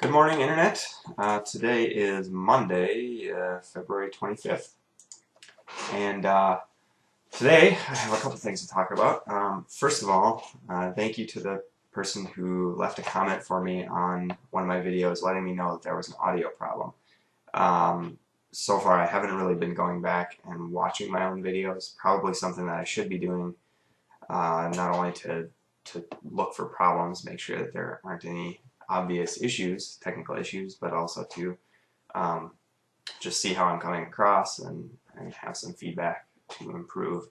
Good morning, Internet. Today is Monday, February 25th, and today I have a couple things to talk about. First of all, thank you to the person who left a comment for me on one of my videos letting me know that there was an audio problem. So far I haven't really been going back and watching my own videos, probably something that I should be doing, not only to look for problems, make sure that there aren't any obvious issues, technical issues, but also to just see how I'm coming across and have some feedback to improve.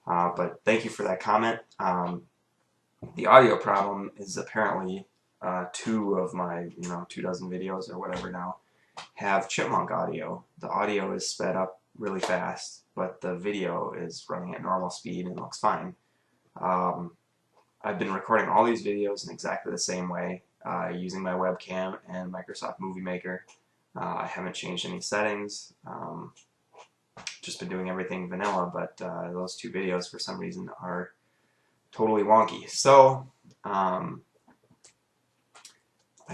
But thank you for that comment. The audio problem is apparently two of my 24 videos or whatever now have chipmunk audio. The audio is sped up really fast, but the video is running at normal speed and looks fine. I've been recording all these videos in exactly the same way, using my webcam and Microsoft Movie Maker. I haven't changed any settings, just been doing everything vanilla, but those two videos for some reason are totally wonky. So I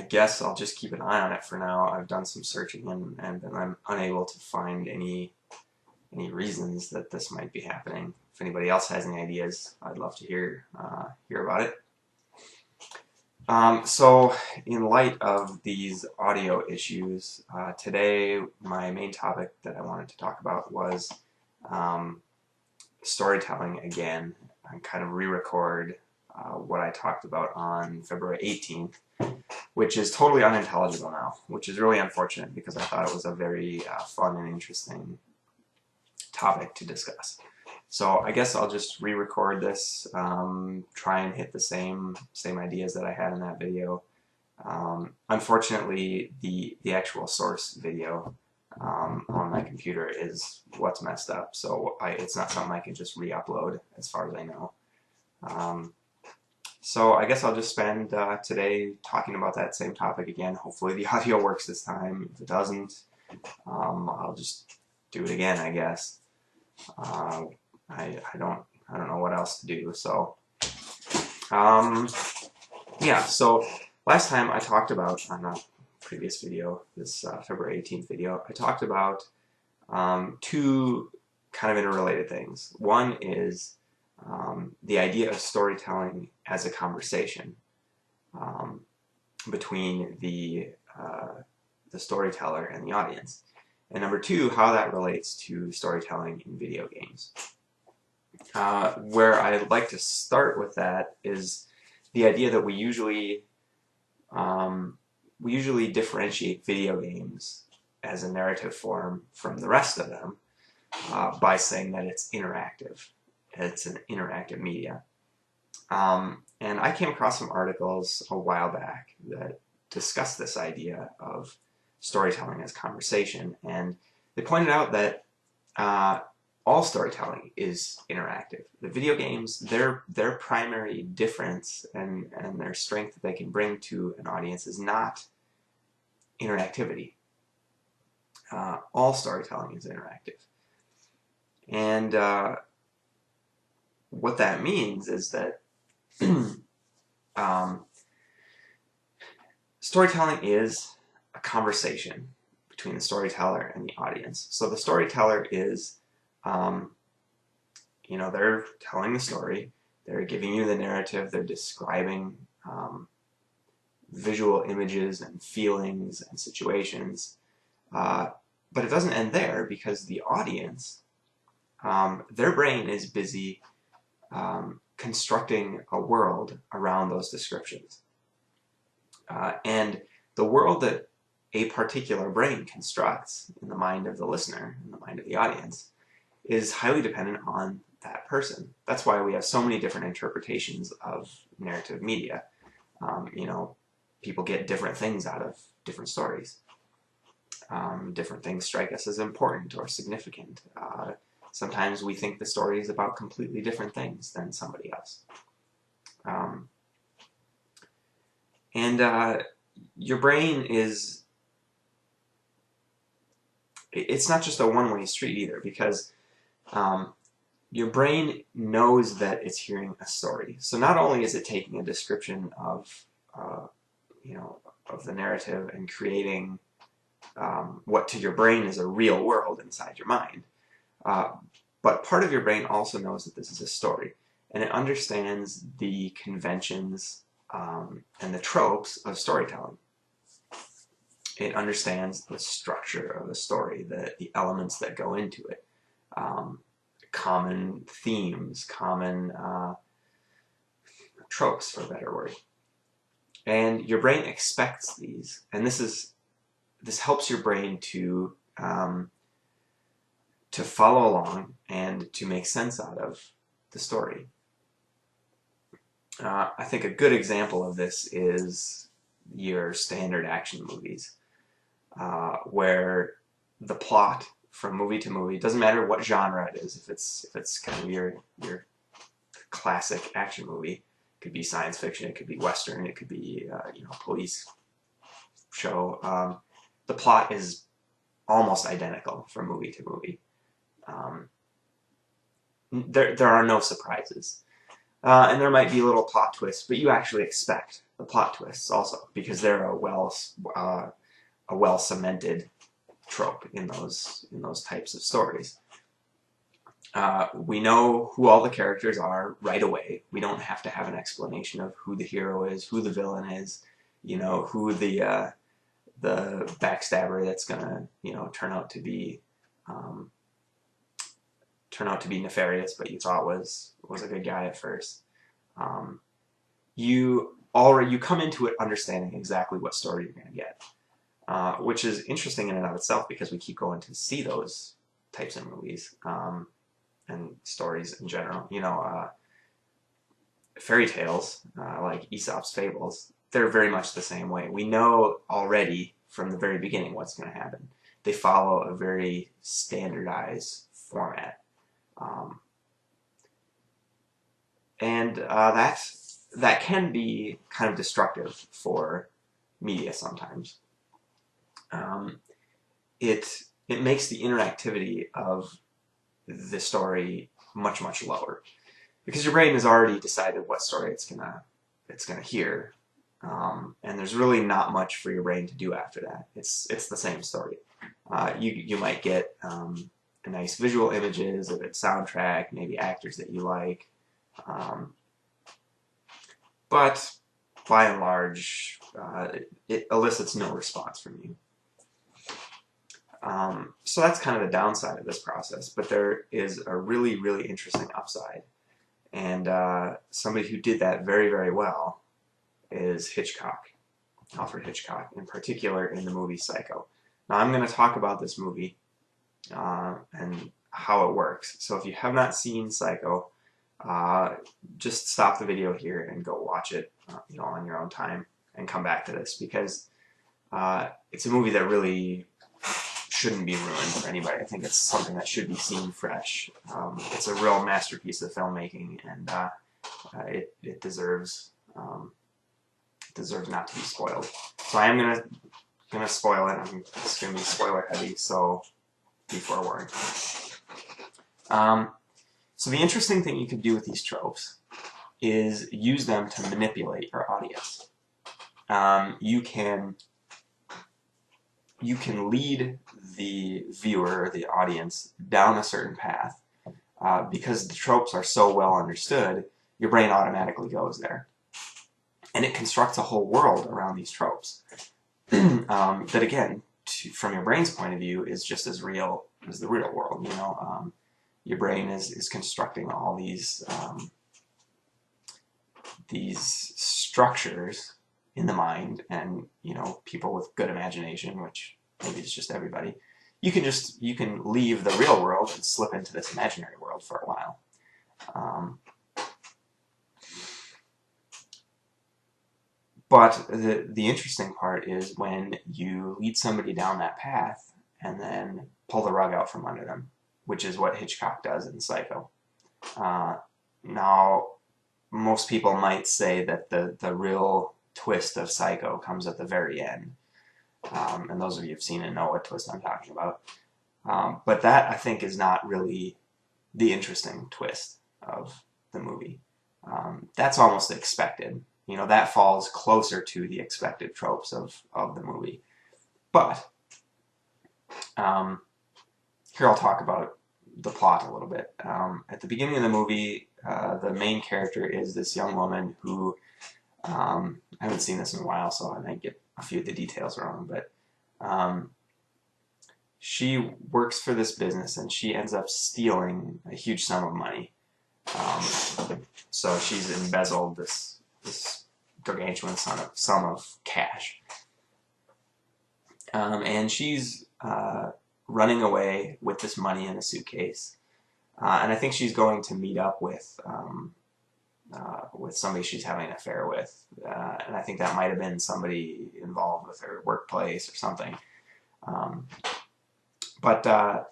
guess I'll just keep an eye on it for now. I've done some searching and I'm unable to find any reasons that this might be happening. If anybody else has any ideas, I'd love to hear about it. So in light of these audio issues, today my main topic that I wanted to talk about was storytelling again, and kind of re-record what I talked about on February 18th, which is totally unintelligible now, which is really unfortunate because I thought it was a very fun and interesting topic to discuss. So I guess I'll just re-record this, try and hit the same ideas that I had in that video. Unfortunately, the actual source video on my computer is what's messed up, so it's not something I can just re-upload as far as I know. So I guess I'll just spend today talking about that same topic again. Hopefully the audio works this time. If it doesn't, I'll just do it again, I guess. I don't know what else to do. So yeah. So last time I talked about on a previous video, this February 18th video, I talked about two kind of interrelated things. One is the idea of storytelling as a conversation between the storyteller and the audience. And number two, how that relates to storytelling in video games. Where I'd like to start with that is the idea that we usually differentiate video games as a narrative form from the rest of them by saying that it's interactive. It's an interactive media. And I came across some articles a while back that discussed this idea of storytelling as conversation, and they pointed out that all storytelling is interactive. The video games, their primary difference and their strength that they can bring to an audience is not interactivity. All storytelling is interactive. And what that means is that storytelling is a conversation between the storyteller and the audience. So the storyteller is, they're telling the story, they're giving you the narrative, they're describing visual images and feelings and situations, but it doesn't end there because the audience, their brain is busy constructing a world around those descriptions. And the world that a particular brain constructs in the mind of the listener, in the mind of the audience, is highly dependent on that person. That's why we have so many different interpretations of narrative media. People get different things out of different stories. Different things strike us as important or significant. Sometimes we think the story is about completely different things than somebody else. Your brain is, it's not just a one-way street either, because your brain knows that it's hearing a story. So not only is it taking a description of of the narrative and creating what to your brain is a real world inside your mind. But part of your brain also knows that this is a story, and it understands the conventions and the tropes of storytelling. It understands the structure of the story, the elements that go into it, common themes, common tropes, for a better word. And your brain expects these, and this helps your brain to follow along and to make sense out of the story. I think a good example of this is your standard action movies, where the plot from movie to movie, doesn't matter what genre it is, if it's kind of your classic action movie, it could be science fiction, it could be Western, it could be police show. The plot is almost identical from movie to movie. There are no surprises. And there might be little plot twists, but you actually expect the plot twists also, because they're a well cemented trope in those types of stories. We know who all the characters are right away. We don't have to have an explanation of who the hero is, who the villain is, who the backstabber that's gonna turn out to be nefarious, but you thought was a good guy at first. You come into it understanding exactly what story you're gonna get, which is interesting in and of itself, because we keep going to see those types of movies and stories in general. Fairy tales like Aesop's fables, they're very much the same way. We know already from the very beginning what's going to happen. They follow a very standardized format. And that can be kind of destructive for media sometimes. It makes the interactivity of the story much, much lower, because your brain has already decided what story it's gonna hear, and there's really not much for your brain to do after that. It's the same story. You might get nice visual images of its soundtrack, maybe actors that you like, but by and large, it elicits no response from you. So that's kind of the downside of this process, but there is a really, really interesting upside. And somebody who did that very, very well is Alfred Hitchcock, in particular in the movie Psycho. Now I'm going to talk about this movie and how it works. So if you have not seen Psycho, just stop the video here and go watch it on your own time and come back to this, because it's a movie that really shouldn't be ruined for anybody. I think it's something that should be seen fresh. It's a real masterpiece of filmmaking, and it deserves not to be spoiled. So I am gonna spoil it. It's gonna be spoiler heavy, so be forewarned. So the interesting thing you can do with these tropes is use them to manipulate your audience. You can lead the viewer, or the audience, down a certain path. Because the tropes are so well understood, your brain automatically goes there. And it constructs a whole world around these tropes. That again, from your brain's point of view, is just as real as the real world. Your brain is constructing all these structures in the mind, and people with good imagination, which maybe it's just everybody, you can leave the real world and slip into this imaginary world for a while. But the interesting part is when you lead somebody down that path and then pull the rug out from under them, which is what Hitchcock does in Psycho. Now, most people might say that the real twist of Psycho comes at the very end. And those of you who've seen it know what twist I'm talking about. But that, I think, is not really the interesting twist of the movie. That's almost expected. that falls closer to the expected tropes of the movie. But here I'll talk about the plot a little bit. At the beginning of the movie, the main character is this young woman who, I haven't seen this in a while, so I might get a few of the details wrong, but she works for this business and she ends up stealing a huge sum of money. So she's embezzled this gargantuan sum of cash. And she's running away with this money in a suitcase. And I think she's going to meet up with somebody she's having an affair with. And I think that might have been somebody involved with her workplace or something. But the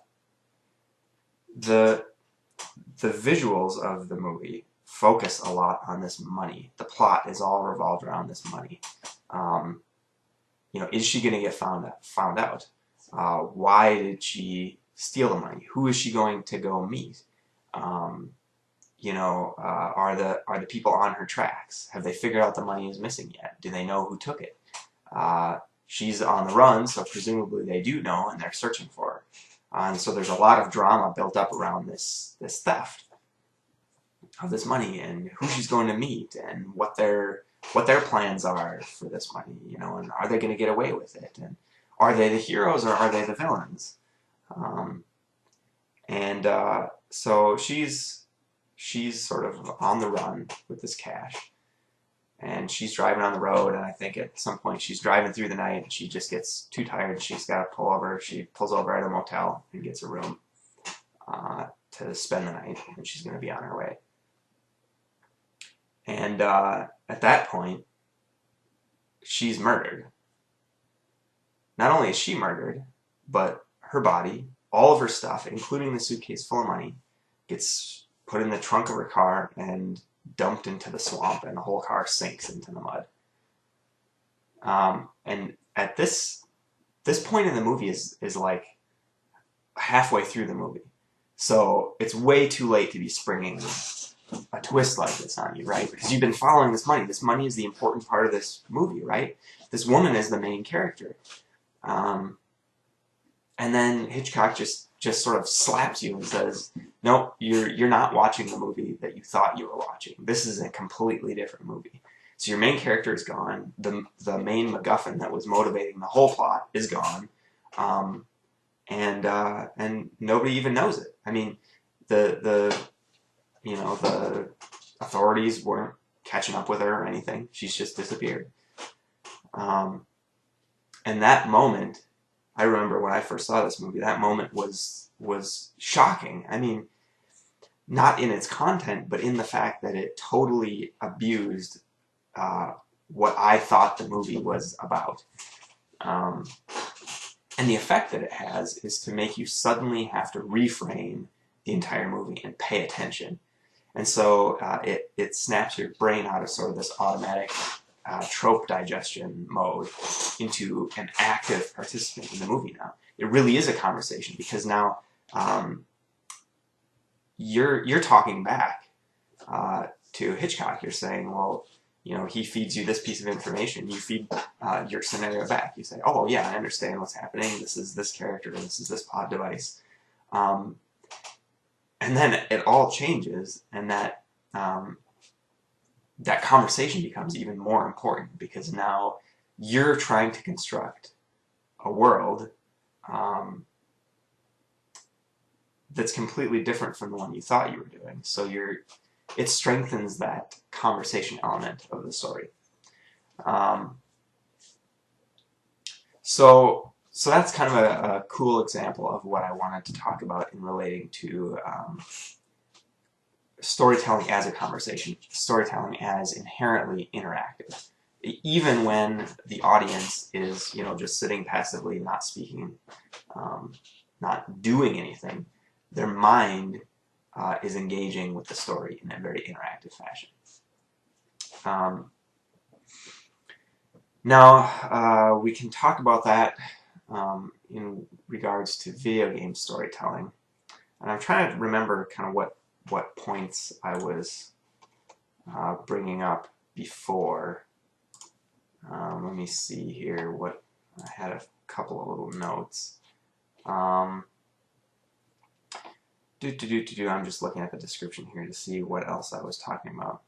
visuals of the movie focus a lot on this money. The plot is all revolved around this money. Is she going to get found out? Why did she steal the money? Who is she going to go meet? Are the people on her tracks? Have they figured out the money is missing yet? Do they know who took it? She's on the run, so presumably they do know, and they're searching for her. And so there's a lot of drama built up around this theft of this money, and who she's going to meet, and what their plans are for this money, and are they going to get away with it, and are they the heroes or are they the villains? So she's sort of on the run with this cash, and she's driving on the road, and I think at some point she's driving through the night and she just gets too tired and she's got to pull over. She pulls over at a motel and gets a room to spend the night, and she's going to be on her way. And at that point, she's murdered. Not only is she murdered, but her body, all of her stuff, including the suitcase full of money, gets put in the trunk of her car and dumped into the swamp, and the whole car sinks into the mud. And at this point in the movie is like halfway through the movie. So it's way too late to be springing a twist like this on you, right? Because you've been following this money. This money is the important part of this movie, right? This woman is the main character. And then Hitchcock just sort of slaps you and says, "Nope, you're not watching the movie that you thought you were watching. This is a completely different movie." So your main character is gone. The main MacGuffin that was motivating the whole plot is gone, and nobody even knows it. I mean, the authorities weren't catching up with her or anything. She's just disappeared. And that moment, I remember when I first saw this movie, that moment was shocking. I mean, not in its content, but in the fact that it totally abused what I thought the movie was about. And the effect that it has is to make you suddenly have to reframe the entire movie and pay attention. And so it snaps your brain out of sort of this automatic trope digestion mode into an active participant in the movie now. It really is a conversation, because now you're talking back to Hitchcock. You're saying, well, he feeds you this piece of information. You feed your scenario back. You say, oh, yeah, I understand what's happening. This is this character. This is this plot device. And then it all changes, and that conversation becomes even more important, because now you're trying to construct a world that's completely different from the one you thought you were doing. So it strengthens that conversation element of the story. So that's kind of a cool example of what I wanted to talk about in relating to storytelling as a conversation, storytelling as inherently interactive. Even when the audience is, just sitting passively, not speaking, not doing anything, their mind is engaging with the story in a very interactive fashion. Now, we can talk about that in regards to video game storytelling. And I'm trying to remember kind of what points I was bringing up before. Let me see here. What I had a couple of little notes. I'm just looking at the description here to see what else I was talking about.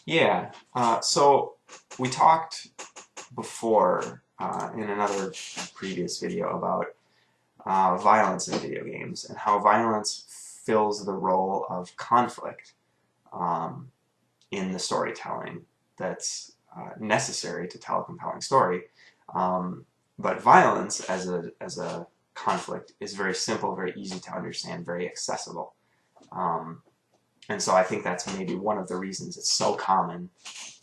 Yeah, so we talked before in another previous video about violence in video games and how violence fills the role of conflict in the storytelling that's necessary to tell a compelling story. But violence as a conflict is very simple, very easy to understand, very accessible. And so I think that's maybe one of the reasons it's so common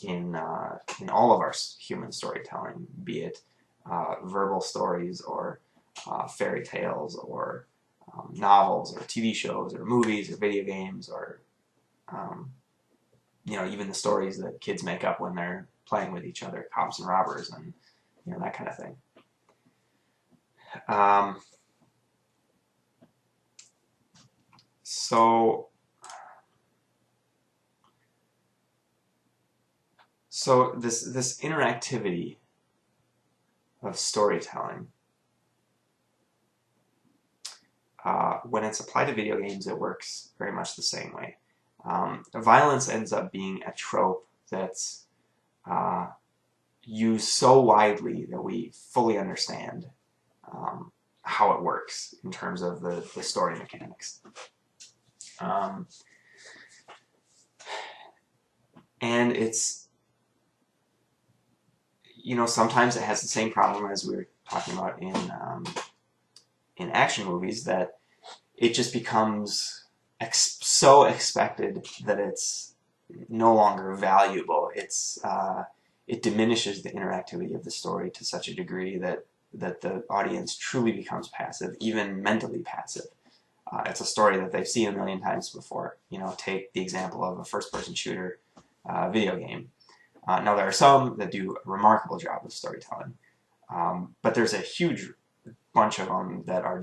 in all of our human storytelling, be it verbal stories or fairy tales or novels or TV shows or movies or video games or you know, even the stories that kids make up when they're playing with each other, cops and robbers, and you know, that kind of thing. So this interactivity of storytelling, when it's applied to video games, it works very much the same way. Violence ends up being a trope that's used so widely that we fully understand how it works in terms of the story mechanics. And it's, you know, sometimes it has the same problem as we were talking about in action movies, that it just becomes so expected that it's no longer valuable. It diminishes the interactivity of the story to such a degree that the audience truly becomes passive, even mentally passive. It's a story that they've seen a million times before. You know, take the example of a first-person shooter video game. Now, there are some that do a remarkable job of storytelling, but there's a huge bunch of them that are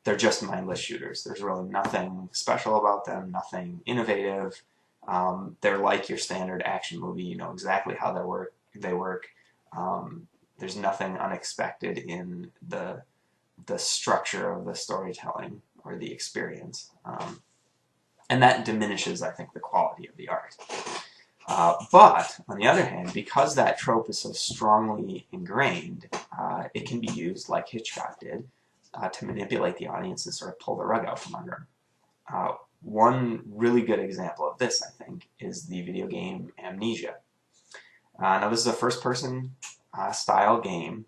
they're just mindless shooters. There's really nothing special about them, nothing innovative. They're like your standard action movie. You know exactly how they work. There's nothing unexpected in the structure of the storytelling or the experience. And that diminishes, I think, the quality of the art. But, on the other hand, because that trope is so strongly ingrained, it can be used, like Hitchcock did, to manipulate the audience and sort of pull the rug out from under them. One really good example of this, I think, is the video game Amnesia. Now, this is a first-person style game,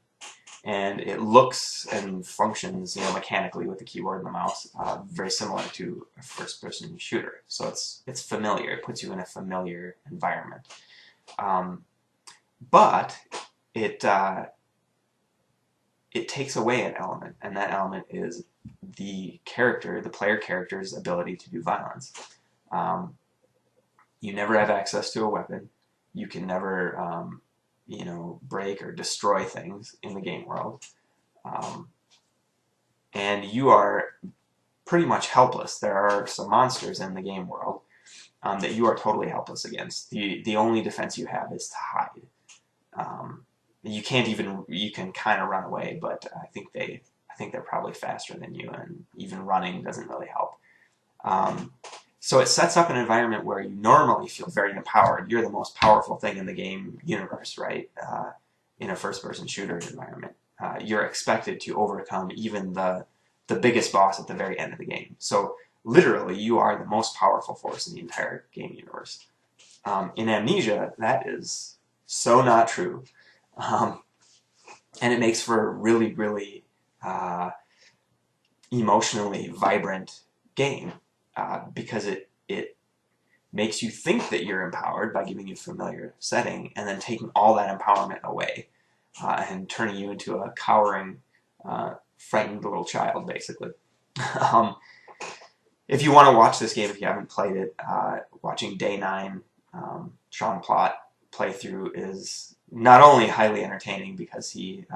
and it looks and functions, you know, mechanically with the keyboard and the mouse, very similar to a first-person shooter. So it's familiar. It puts you in a familiar environment. But it takes away an element, and that element is the player character's ability to do violence. You never have access to a weapon. You can never you know, break or destroy things in the game world. And you are pretty much helpless. There are some monsters in the game world that you are totally helpless against. The only defense you have is to hide. You can kind of run away, but I think they're probably faster than you, and even running doesn't really help. So it sets up an environment where you normally feel very empowered. You're the most powerful thing in the game universe, right? In a first-person shooter environment. You're expected to overcome even the biggest boss at the very end of the game. So literally, you are the most powerful force in the entire game universe. In Amnesia, that is so not true. And it makes for a really, really emotionally vibrant game. Because it makes you think that you're empowered by giving you a familiar setting and then taking all that empowerment away and turning you into a cowering, frightened little child, basically. If you want to watch this game, if you haven't played it, watching Day 9, Sean Plott playthrough is not only highly entertaining because he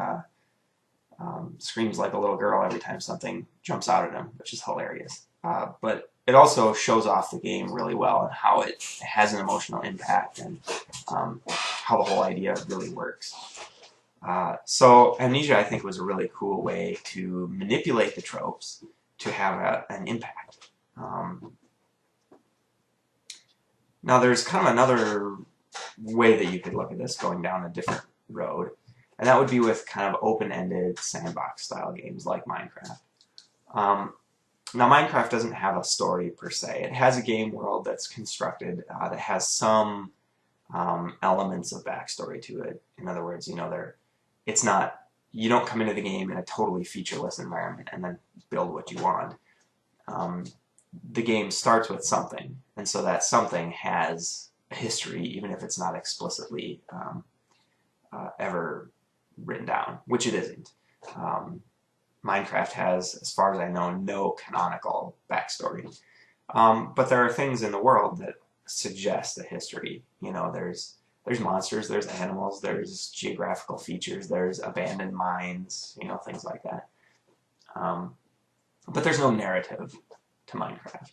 screams like a little girl every time something jumps out at him, which is hilarious, but it also shows off the game really well and how it has an emotional impact and how the whole idea really works. So Amnesia, I think, was a really cool way to manipulate the tropes to have an impact. Now there's kind of another way that you could look at this, going down a different road, and that would be with kind of open-ended sandbox style games like Minecraft. Now Minecraft doesn't have a story per se. It has a game world that's constructed that has some elements of backstory to it. In other words, it's not, you don't come into the game in a totally featureless environment and then build what you want. The game starts with something, and so that something has a history, even if it's not explicitly ever written down, which it isn't. Minecraft has, as far as I know, no canonical backstory. But there are things in the world that suggest a history. There's monsters, there's animals, there's geographical features, there's abandoned mines, things like that. But there's no narrative to Minecraft.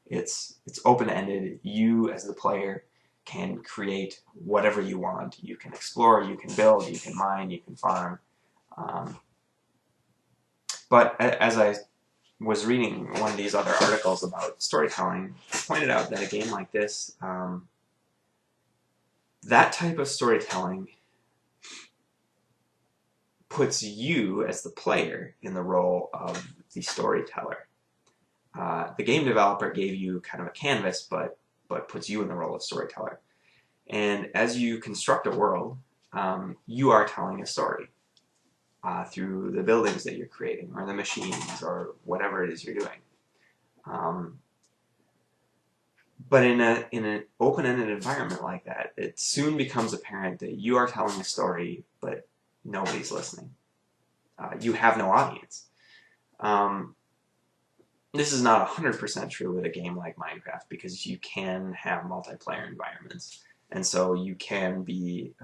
It's open-ended. You, as the player, can create whatever you want. You can explore, you can build, you can mine, you can farm. But as I was reading one of these other articles about storytelling, it pointed out that a game like this, that type of storytelling puts you as the player in the role of the storyteller. The game developer gave you kind of a canvas, but puts you in the role of storyteller. And as you construct a world, you are telling a story through the buildings that you're creating, or the machines, or whatever it is you're doing. But in an open-ended environment like that, it soon becomes apparent that you are telling a story, but nobody's listening. You have no audience. This is not 100% true with a game like Minecraft, because you can have multiplayer environments, and so you can be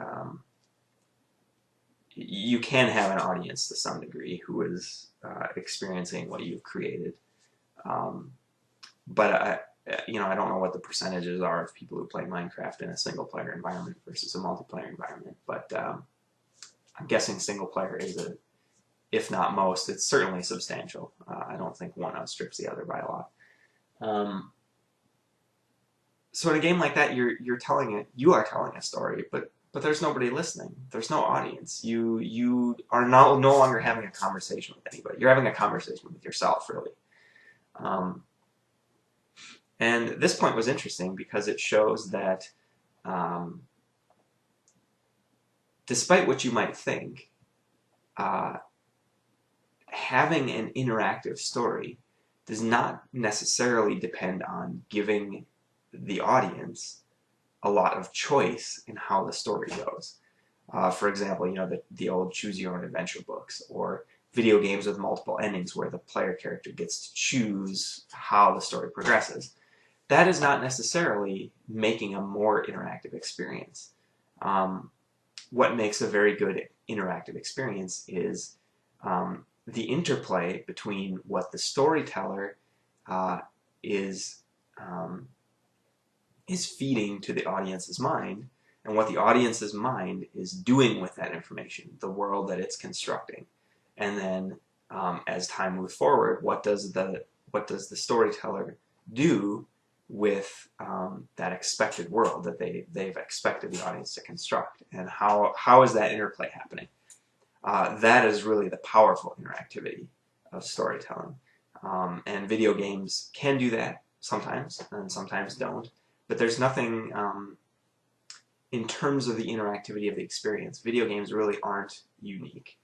you can have an audience to some degree who is experiencing what you've created. But I don't know what the percentages are of people who play Minecraft in a single-player environment versus a multiplayer environment, but I'm guessing single-player is if not most, it's certainly substantial. I don't think one outstrips the other by a lot. So in a game like that, you are telling a story, but there's nobody listening. There's no audience. You are no longer having a conversation with anybody. You're having a conversation with yourself, really. And this point was interesting because it shows that despite what you might think, having an interactive story does not necessarily depend on giving the audience a lot of choice in how the story goes. For example, the old choose your own adventure books, or video games with multiple endings where the player character gets to choose how the story progresses. That is not necessarily making a more interactive experience. What makes a very good interactive experience is the interplay between what the storyteller is feeding to the audience's mind, and what the audience's mind is doing with that information, the world that it's constructing. And then, as time moves forward, what does the storyteller do with that expected world that they've expected the audience to construct, and how is that interplay happening? That is really the powerful interactivity of storytelling. And video games can do that sometimes, and sometimes don't. But there's nothing, in terms of the interactivity of the experience, video games really aren't unique.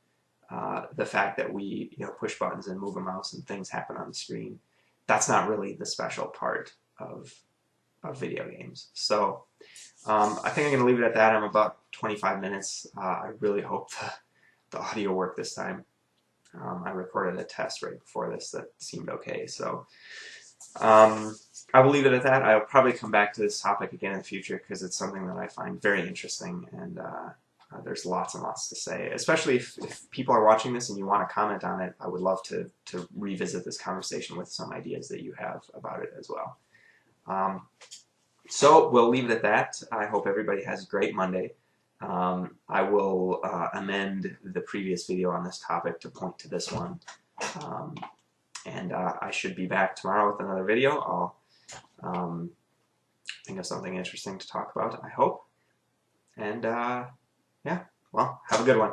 The fact that we push buttons and move a mouse and things happen on the screen, that's not really the special part of video games. So I think I'm going to leave it at that. I'm about 25 minutes. I really hope the audio worked this time. I recorded a test right before this that seemed okay. So I will leave it at that. I'll probably come back to this topic again in the future because it's something that I find very interesting, and there's lots and lots to say, especially if people are watching this and you want to comment on it. I would love to revisit this conversation with some ideas that you have about it as well. So we'll leave it at that. I hope everybody has a great Monday. I will amend the previous video on this topic to point to this one. And I should be back tomorrow with another video. I'll think of something interesting to talk about, I hope. And yeah, well, have a good one.